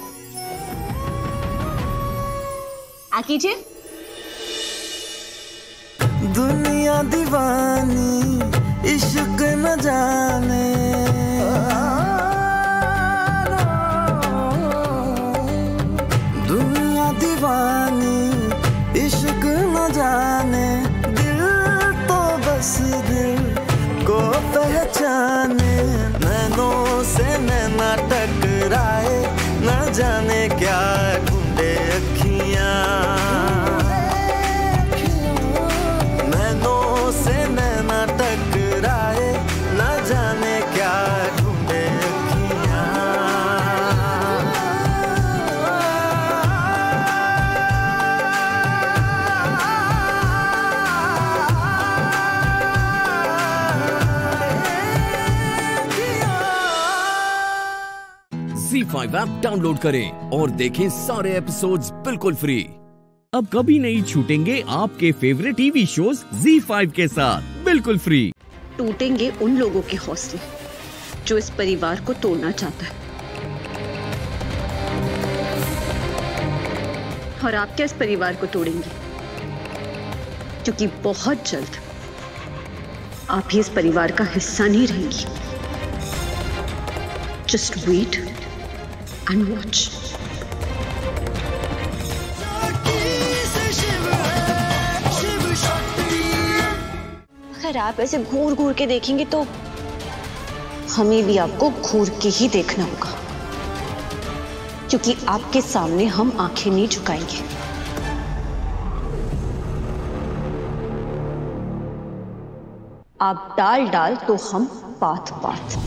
आ कीजिए। दुनिया दीवानी इश्क न जाने, दुनिया दीवानी इश्क न जाने, दिल तो बस दिल को पहचाने। नैनों से नैना टकराए, न जाने क्या ढूंढे अखियां। नैनों से नैना टकराए, न जाने क्या ढूंढे अखियां। ZEE5 ऐप डाउनलोड करें और देखें सारे एपिसोड्स बिल्कुल फ्री। अब कभी नहीं छूटेंगे आपके फेवरेट टीवी शोज ZEE5 के साथ बिल्कुल फ्री। टूटेंगे उन लोगों के हौसले जो इस परिवार को तोड़ना चाहता है, और आप क्या इस परिवार को तोड़ेंगे, क्योंकि बहुत जल्द आप ही इस परिवार का हिस्सा नहीं रहेंगी। Just wait and watch. अगर आप ऐसे घूर घूर के देखेंगे तो हमें भी आपको घूर के ही देखना होगा, क्योंकि आपके सामने हम आंखें नहीं झुकाएंगे। आप डाल डाल तो हम पात पात।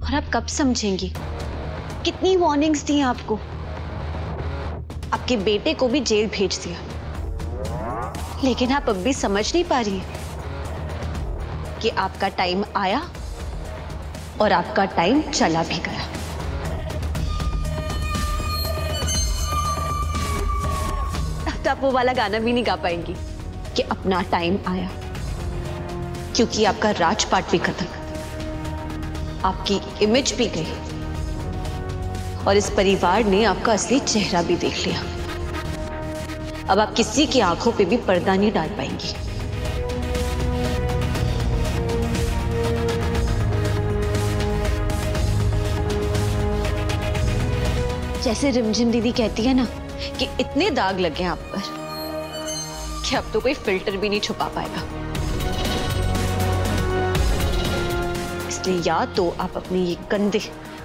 और आप कब समझेंगी? कितनी वार्निंग्स दी आपको, आपके बेटे को भी जेल भेज दिया, लेकिन आप अब भी समझ नहीं पा रही हैं कि आपका टाइम आया और आपका टाइम चला भी गया। अब तो आप वो वाला गाना भी नहीं गा पाएंगी कि अपना टाइम आया, क्योंकि आपका राजपाट भी खत्म। आपकी इमेज भी गई और इस परिवार ने आपका असली चेहरा भी देख लिया। अब आप किसी की आंखों पे भी पर्दा नहीं डाल पाएंगी। जैसे रिमझिम दीदी कहती है ना कि इतने दाग लगे हैं आप पर कि अब तो कोई फिल्टर भी नहीं छुपा पाएगा। इसलिए या तो आप अपने ये गंदे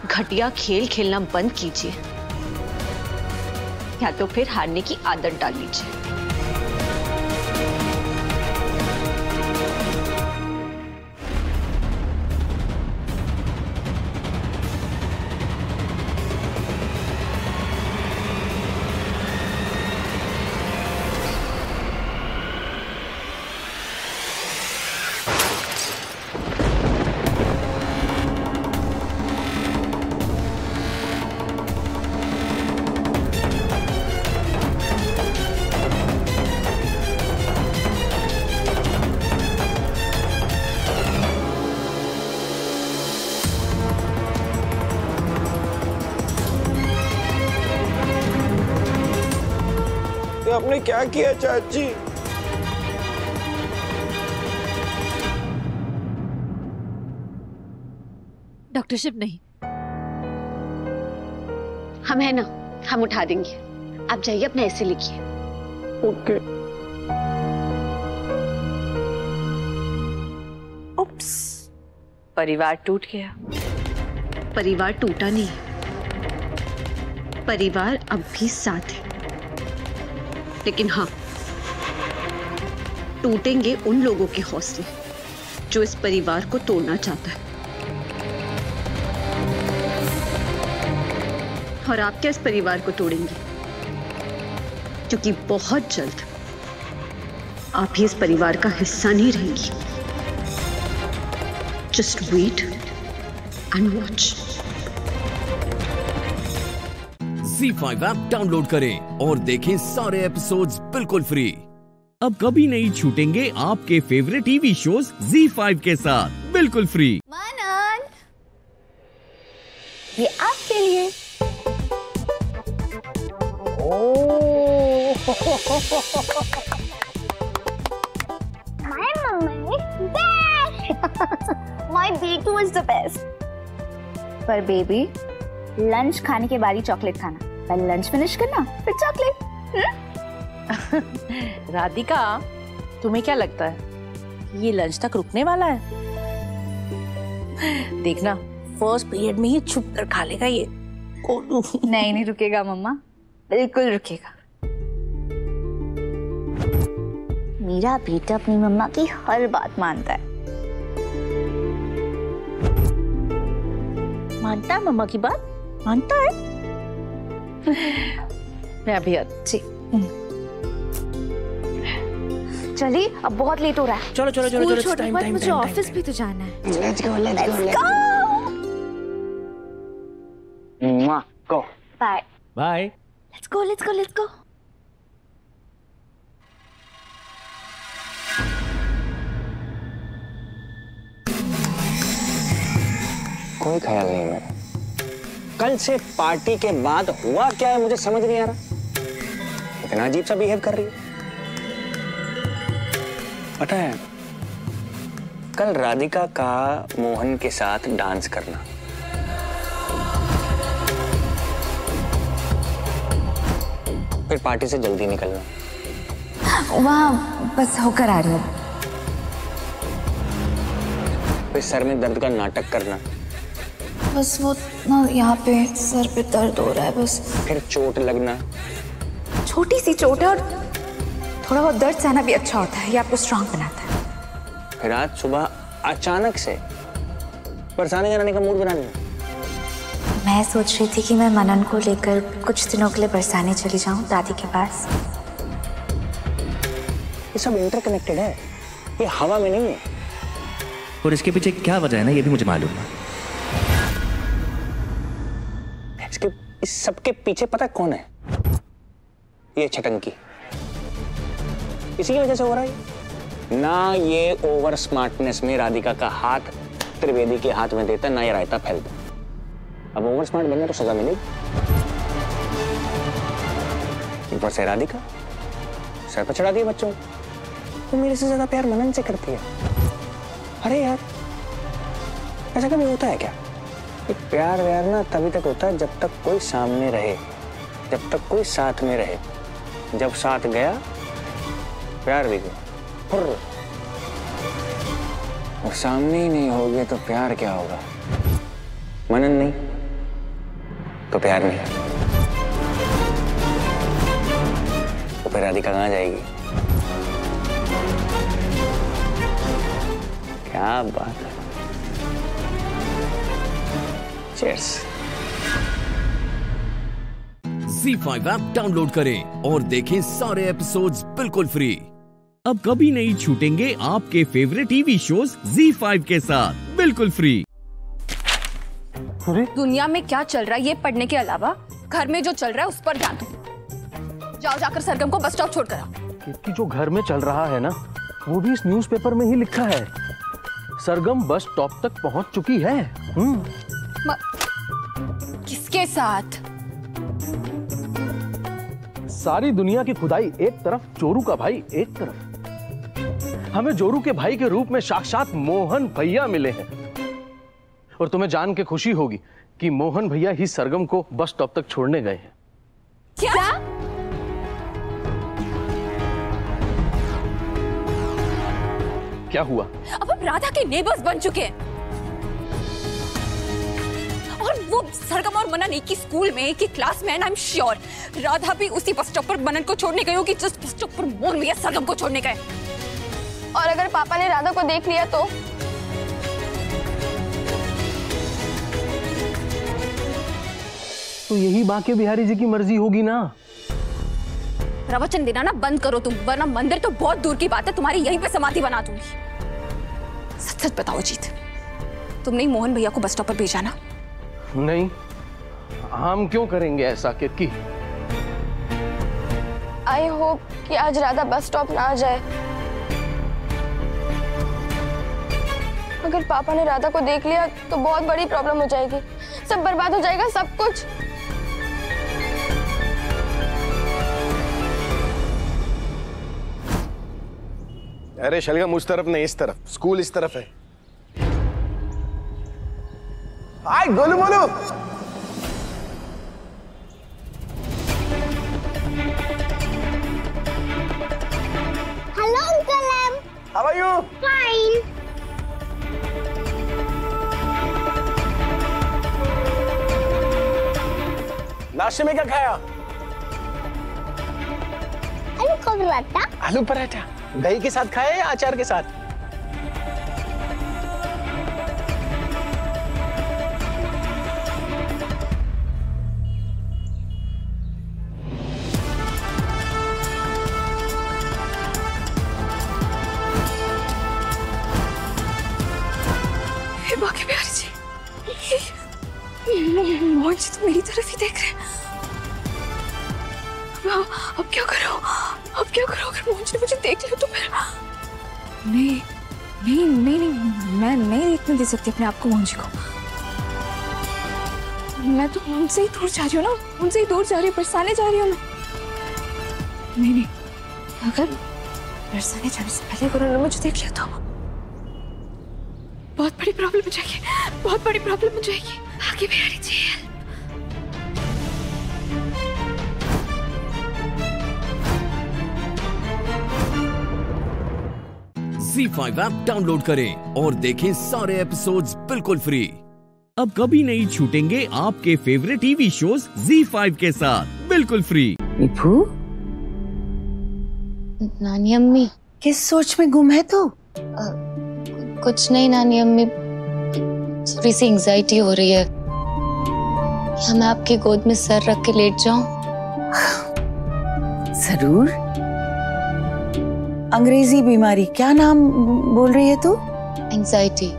घटिया खेल खेलना बंद कीजिए या तो फिर हारने की आदत डाल लीजिए। आपने क्या किया चाची? डॉक्टर शिव नहीं, हम है ना, हम उठा देंगे। आप जाइए अपना ऐसे लिखिए। ओके। उप्स, परिवार टूट गया। परिवार टूटा नहीं, परिवार अब भी साथ है। लेकिन हाँ, टूटेंगे उन लोगों के हौसले जो इस परिवार को तोड़ना चाहता है। और आप क्या इस परिवार को तोड़ेंगे? क्योंकि बहुत जल्द आप ही इस परिवार का हिस्सा नहीं रहेंगी। Just wait and watch. ZEE5 app download करें और देखें सारे एपिसोड्स बिल्कुल फ्री। अब कभी नहीं छूटेंगे आपके फेवरेट टीवी शोज ZEE5 के साथ बिल्कुल फ्री। मानन, ये आपके लिए। My mummy is best. My B2 is the best. पर बेबी, लंच खाने के बाद ही चॉकलेट खाना। पहले लंच फिनिश करना, फिर चॉकलेट। राधिका, तुम्हें क्या लगता है ये लंच तक रुकने वाला है? देखना, फर्स्ट पीरियड में ही छुप कर खा लेगा ये। नहीं रुकेगा मम्मा, बिल्कुल रुकेगा। मेरा बेटा अपनी मम्मा की हर बात मानता है। मानता है मम्मा की बात? मानता है? मैं भी अच्छी। चलिए, अब बहुत लेट हो रहा है। चलो चलो चलो चलो, टाइम टाइम मुझे ऑफिस भी तो जाना है। Let's go let's go. Bye bye. Let's go let's go let's go. कोई ख्याल नहीं मेरा। कल से पार्टी के बाद हुआ क्या है मुझे समझ नहीं आ रहा। इतना अजीब सा बिहेव कर रही है। पता है, कल राधिका का मोहन के साथ डांस करना। फिर पार्टी से जल्दी निकलना। वहाँ बस होकर आ रही हूँ। फिर सर में दर्द का नाटक करना। बस वो ना, यहाँ पे सर पे दर्द हो रहा है बस। फिर चोट लगना। छोटी सी चोट है और थोड़ा बहुत दर्द सहना भी अच्छा होता है, ये आपको स्ट्रांग बनाता है। फिर आज सुबह अचानक से बरसाने जाने का मूड बना लिया। मैं सोच रही थी कि मैं मनन को लेकर कुछ दिनों के लिए बरसाने चली जाऊं दादी के पास। ये सब इंटरकनेक्टेड है, ये हवा में नहीं है। और इसके पीछे क्या वजह है ना, ये भी मुझे मालूम है। इस सबके पीछे पता कौन है? ये छटंकी। इसी की वजह से हो रहा है ना। ये ओवर स्मार्टनेस में राधिका का हाथ त्रिवेदी के हाथ में देता ना ये रायता फैलता। अब ओवर स्मार्ट बनने तो सजा मिलेगी। ऊपर से राधिका सर पर चढ़ा दिए बच्चों को। मेरे से ज्यादा प्यार मनन से करती है। अरे यार ऐसा कभी होता है क्या? प्यार व्यार ना तभी तक होता है जब तक कोई सामने रहे, जब तक कोई साथ में रहे। जब साथ गया प्यार भी गया। और सामने ही नहीं होगे तो प्यार क्या होगा? मनन नहीं तो प्यार नहीं। तो फिर राधिका कहाँ जाएगी? क्या बात है। चीयर्स। ZEE5 ऐप डाउनलोड करें और देखें सारे एपिसोड्स बिल्कुल फ्री। अब कभी नहीं छूटेंगे आपके फेवरेट टीवी शोज ZEE5 के साथ बिल्कुल फ्री। दुनिया में क्या चल रहा है ये पढ़ने के अलावा घर में जो चल रहा है उस पर ध्यान दो। जाओ जाकर सरगम को बस स्टॉप छोड़ कर आओ। कीर्ति, जो घर में चल रहा है ना वो भी इस न्यूज़पेपर में ही लिखा है। सरगम बस स्टॉप तक पहुंच चुकी है। किसके साथ? सारी दुनिया की खुदाई एक तरफ, जोरू का भाई एक तरफ। हमें जोरू के भाई के रूप में साक्षात मोहन भैया मिले हैं। और तुम्हें जान के खुशी होगी कि मोहन भैया ही सरगम को बस स्टॉप तक छोड़ने गए हैं। क्या? क्या हुआ? अब हम राधा के नेबर्स बन चुके हैं। और वो सरगम और मनन एक ही स्कूल में, एक ही क्लास में। आई एम श्योर राधा भी उसी बस स्टॉप पर मनन को छोड़ने गई होगी जिस बस स्टॉप पर मोहन भैया सरगम को छोड़ने गए। और अगर पापा ने राधा को देख लिया तो? तो यही बांके बिहारी जी की मर्जी होगी ना। प्रवचन देना ना बंद करो तुम, वरना मंदिर तो बहुत दूर की बात है, तुम्हारी यहीं पे समाधि बना दूंगी। सच सच बताओ जीत, तुमने मोहन भैया को बस स्टॉप पर भेजा ना? नहीं, हम क्यों करेंगे ऐसा कीर्ति? आई होप कि आज राधा बस स्टॉप ना आ जाए। अगर पापा ने राधा को देख लिया तो बहुत बड़ी प्रॉब्लम हो जाएगी। सब बर्बाद हो जाएगा, सब कुछ। अरे शलगम उस तरफ नहीं, इस तरफ। स्कूल इस तरफ है। Hi Golu Molu. Hello uncle एम। How are you? फाइन। नाश्ते में क्या खाया? आलू का पराठा। आलू पराठा दही के साथ खाया या अचार के साथ? बाकी प्यारी जी, मोहन जी तो मेरी तरफ ही देख रहे हैं। अब क्या करो? अब क्या करो? अगर मोहन जी ने मुझे देख लिया तो फिर? नहीं नहीं नहीं नहीं, मैं नहीं देखने दे सकती अपने आप को मोहन जी को। मैं तो उनसे ही दूर जा रही हूँ ना, उनसे ही दूर जा रही हूँ, बरसाने जा रही हूँ मैं। नहीं, अगर बरसाने जाने से पहले अगर उन्होंने मुझे देख लिया तो बहुत बड़ी प्रॉब्लम हो जाएगी, बहुत बड़ी प्रॉब्लम हो जाएगी। आगे भी आ रही चाहिए। ZEE5 ऐप डाउनलोड करें और देखें सारे एपिसोड्स बिल्कुल फ्री। अब कभी नहीं छूटेंगे आपके फेवरेट टीवी शोज ZEE5 के साथ बिल्कुल फ्री। विभू, नानी अम्मी किस सोच में गुम है तू? कुछ नहीं नानी अम्मी, थोड़ी सी एंजाइटी हो रही है। क्या मैं आपकी गोद में सर रख के लेट जाऊं? जरूर। अंग्रेजी बीमारी क्या नाम बोल रही है तू? एंजाइटी।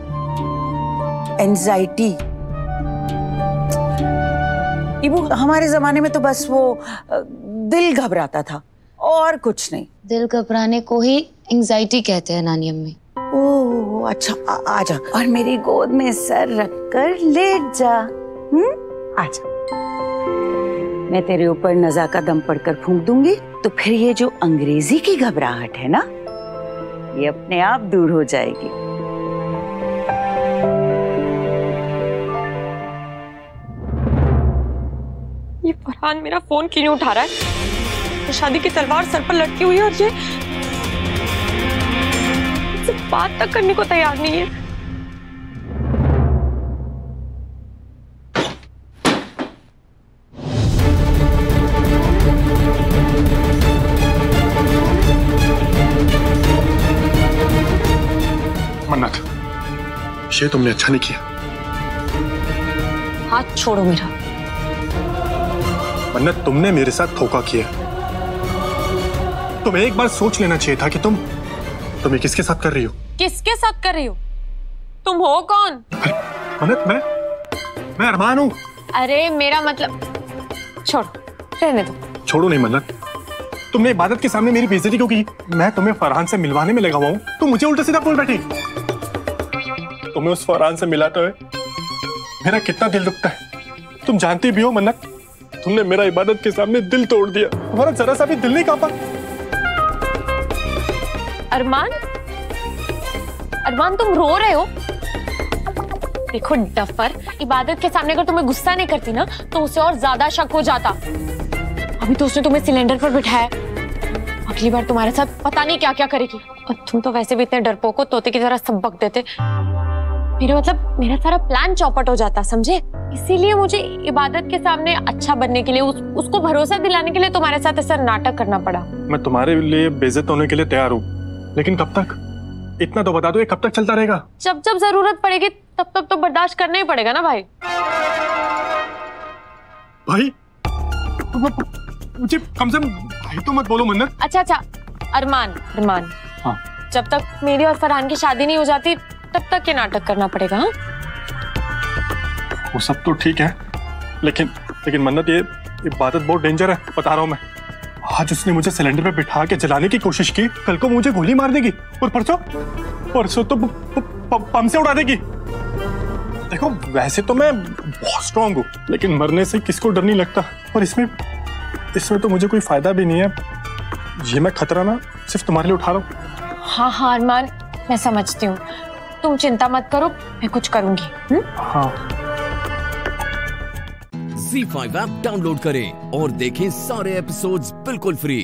एंजाइटी? इबू, हमारे जमाने में तो बस वो दिल घबराता था और कुछ नहीं। दिल घबराने को ही एंजाइटी कहते हैं नानी अम्मी। ओह अच्छा, आजा और मेरी गोद में सर रखकर लेट जा। आजा। मैं तेरे ऊपर नज़ा का दम पड़कर फूंक दूंगी तो फिर ये जो अंग्रेजी की घबराहट है ना, ये अपने आप दूर हो जाएगी। ये फरहान मेरा फोन क्यों नहीं उठा रहा है? तो शादी की तलवार सर पर लटकी हुई है और ये मुझसे बात तक करने को तैयार नहीं है। मन्नत, ये तुमने अच्छा नहीं किया। हाथ छोड़ो मेरा। मन्नत, तुमने मेरे साथ धोखा किया। तुम्हें एक बार सोच लेना चाहिए था कि तुम ये किसके साथ कर रही हो। किसके साथ कर रही हो? तुम हो कौन? मन्नत, मैं अरमान हूँ। अरे मेरा मतलब छोड़ो, रहने दो। छोड़ो नहीं मन्नत, तुमने इबादत के सामने मेरी बेइज्जती क्यों की? मैं तुम्हें फरहान से मिलवाने में लगा हुआ हूँ, तुम मुझे उल्टा सीधा बोल बैठी। तुम्हें उस फरहान से मिला तो है, मेरा कितना दिल दुखता है तुम जानती भी हो मन्नत। तुमने मेरा इबादत के सामने दिल तोड़ दिया, तुम्हारा जरा सा भी दिल नहीं कांपा। अरमान तुम रो रहे हो? देखो डफर, इबादत के सामने अगर तुम्हें गुस्सा नहीं करती ना तो उसे और ज्यादा शक हो जाता। अभी तो उसने तुम्हें सिलेंडर पर बिठाया, अगली बार तुम्हारे साथ पता नहीं क्या क्या करेगी। और तुम तो वैसे भी इतने डरपोक हो, तोते की तरह सबक देते। मेरा सारा प्लान चौपट हो जाता, समझे? इसीलिए मुझे इबादत के सामने अच्छा बनने के लिए, उसको भरोसा दिलाने के लिए तुम्हारे साथ ऐसा नाटक करना पड़ा। मैं तुम्हारे लिए बेइज्जत होने के लिए तैयार हूँ, लेकिन कब तक? इतना तो बता दो, ये कब तक चलता रहेगा? जब जब जरूरत पड़ेगी तब तो बर्दाश्त करना ही पड़ेगा ना भाई। भाई मुझे कम से कम भाई तो मत बोलो मन्नत। अच्छा अरमान, हाँ। जब तक मेरी और फरहान की शादी नहीं हो जाती तब तक ये नाटक करना पड़ेगा। हाँ? वो सब तो ठीक है, लेकिन मन्नत, ये इबादत बहुत डेंजर है, बता रहा हूँ मैं। आज उसने मुझे सिलेंडर पे बिठा के जलाने की कोशिश की, कल को मुझे गोली मार देगी, और परसों तो पंप से उड़ा देगी। देखो वैसे तो मैं बहुत स्ट्रांग हूँ, लेकिन मरने से किसको डर नहीं लगता। और इसमें तो मुझे कोई फायदा भी नहीं है। ये मैं खतरा ना सिर्फ तुम्हारे लिए उठा रहा हूँ। हाँ अरमान, मैं समझती हूँ, तुम चिंता मत करो, मैं कुछ करूंगी। हाँ। ZEE5 ऐप डाउनलोड करें और देखें सारे एपिसोड्स बिल्कुल फ्री।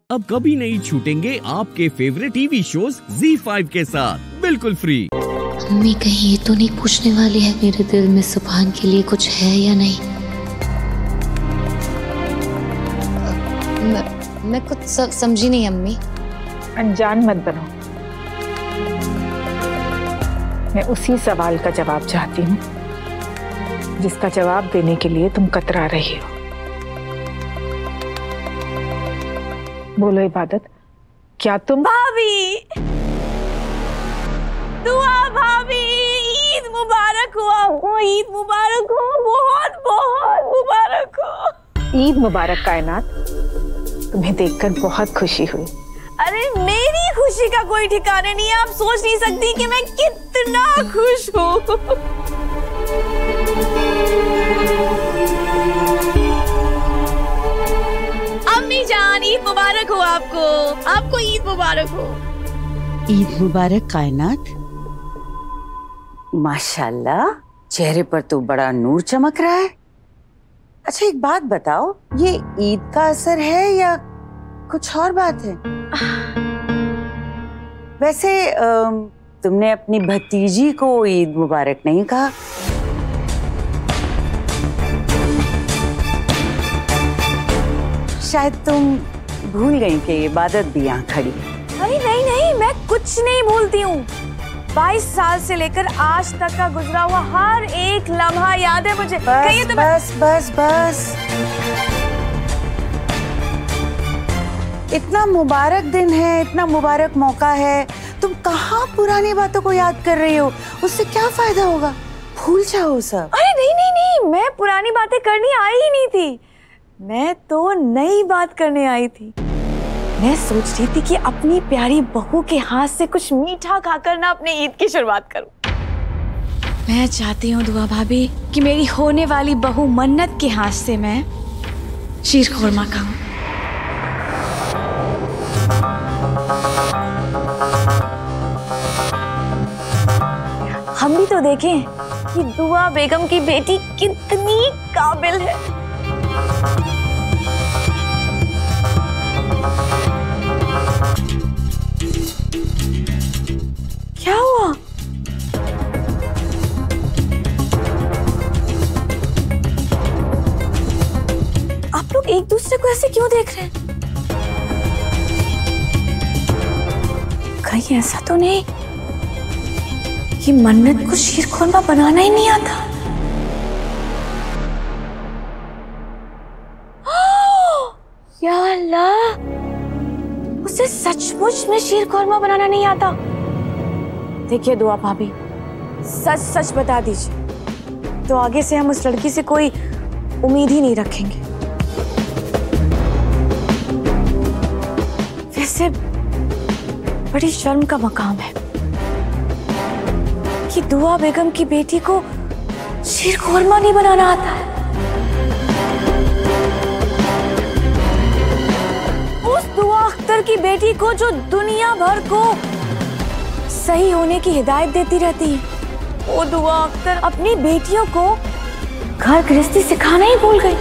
अब कभी नहीं छूटेंगे आपके फेवरेट टीवी शोज ZEE5 के साथ बिल्कुल फ्री। मम्मी कहीं ये तो नहीं पूछने वाली है मेरे दिल में सुभान के लिए कुछ है या नहीं? मैं कुछ समझी नहीं अम्मी। अनजान मत बनो, मैं उसी सवाल का जवाब चाहती हूँ जिसका जवाब देने के लिए तुम कतरा रही हो। बोलो इबादत, क्या तुम? भाभी, दुआ भाभी, ईद मुबारक हो आपको, ईद मुबारक हो, बहुत बहुत मुबारक हो। ईद मुबारक कायनात, तुम्हें देखकर बहुत खुशी हुई। अरे मेरी खुशी का कोई ठिकाना नहीं है, आप सोच नहीं सकती कि मैं कितना खुश हूँ। अम्मी जान, ईद मुबारक हो आपको, आपको ईद मुबारक हो। ईद मुबारक कायनात। माशाल्लाह, चेहरे पर तो बड़ा नूर चमक रहा है। अच्छा एक बात बताओ, ये ईद का असर है या कुछ और बात है? वैसे तुमने अपनी भतीजी को ईद मुबारक नहीं कहा। शायद तुम भूल गई कि इबादत भी यहाँ खड़ी है। अरे नहीं, मैं कुछ नहीं भूलती हूँ। 22 साल से लेकर आज तक का गुजरा हुआ हर एक लम्हा याद है मुझे। बस। इतना मुबारक दिन है, इतना मुबारक मौका है, तुम कहाँ पुरानी बातों को याद कर रही हो? उससे क्या फायदा होगा? भूल जाओ सब। अरे नहीं, मैं पुरानी बातें करनी आई ही नहीं थी, मैं तो नई बात करने आई थी। मैं सोच रही थी कि अपनी प्यारी बहू के हाथ से कुछ मीठा खाकर ना अपने ईद की शुरुआत करूं। मैं चाहती हूँ दुआ भाभी कि मेरी होने वाली बहू मन्नत के हाथ से मैं शीर खुरमा खाऊं। हम भी तो देखें कि दुआ बेगम की बेटी कितनी काबिल है। क्या हुआ? आप लोग एक दूसरे को ऐसे क्यों देख रहे हैं? कहीं ऐसा तो नहीं कि मन्नत को शीर खुरमा बनाना ही नहीं आता? या अल्लाह, उसे सचमुच में शीर खुरमा बनाना नहीं आता। देखिए दुआ भाभी, सच सच बता दीजिए तो आगे से हम उस लड़की से कोई उम्मीद ही नहीं रखेंगे। वैसे बड़ी शर्म का मकाम है कि दुआ बेगम की बेटी को शीर खुरमा नहीं बनाना आता है। उस दुआ अख्तर की बेटी को जो दुनिया भर को सही होने की हिदायत देती रहती है, वो दुआ अख्तर अपनी बेटियों को घर गृहस्थी सिखाना ही भूल गई।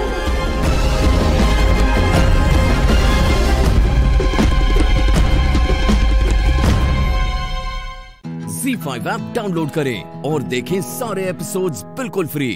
ZEE5 ऐप डाउनलोड करें और देखें सारे एपिसोड्स बिल्कुल फ्री।